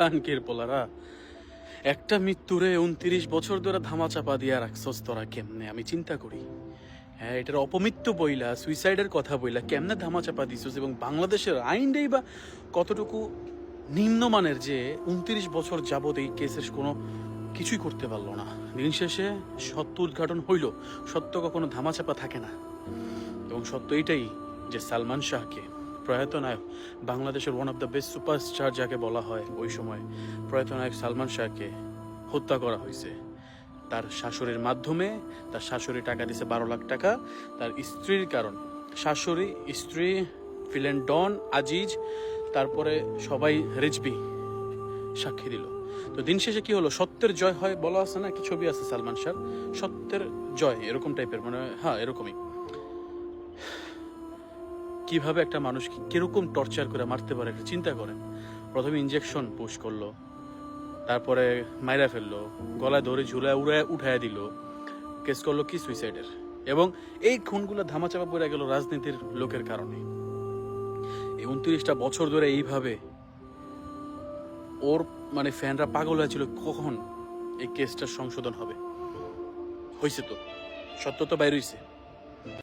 খানকির পোলারা, একটা মৃত্যুরে 29 বছর ধরে ধামাচাপা দিয়া রাখছস তোরা কেমনে? আমি চিন্তা করি, হ্যাঁ, এটার অপমৃত্যু বইলা, সুইসাইডের কথা বইলা কেমনে ধামাচাপা দিছস? এবং বাংলাদেশের আইনটাই বা কতটুকু নিম্নমানের যে 29 বছর যাবত এই কেসের কোনো কিছুই করতে পারলো না। দিন শেষে সত্য উদ্ঘাটন হইল। সত্য কখনো ধামাচাপা থাকে না, এবং সত্য এইটাই যে সালমান শাহকে, প্রয়াত নায়ক, বাংলাদেশের one of the best superstar যাকে বলা হয়, ওই সময় প্রয়াত নায়ক সালমান শাহকে হত্যা করা হয়েছে তার শাশুড়ির মাধ্যমে। তার শাশুড়ি টাকা দিছে 12 লাখ টাকা তার স্ত্রীর কারণ। শাশুড়ি, স্ত্রী, ফিলেন ডন, আজিজ, তারপরে সবাই রিজবি সাক্ষী দিল। তো দিন শেষে কি হলো? সত্যের জয় হয় বলা আছে না, কি ছবি আছে সালমান শাহ, সত্যের জয়, এরকম টাইপের, মানে হ্যাঁ এরকমই। কিভাবে একটা মানুষকে কিরকম টর্চার করে মারতে পারে একটা চিন্তা করেন। প্রথমে ইনজেকশন পুশ করলো, তারপরে মাইরা ফেললো, গলায় ধরে ঝুলায় উঠায় দিল, কেস করলো কি সুইসাইডের। এবং এই খুনগুলো ধামাচাপা পড়ে গেল রাজনীতির লোকের কারণে। এই 29টা বছর ধরে এইভাবে ওর মানে ফ্যানরা পাগল হয়েছিল কখন এই কেসটার সংশোধন হবে। হয়েছে তো, সত্য তো বাইর হয়েছে।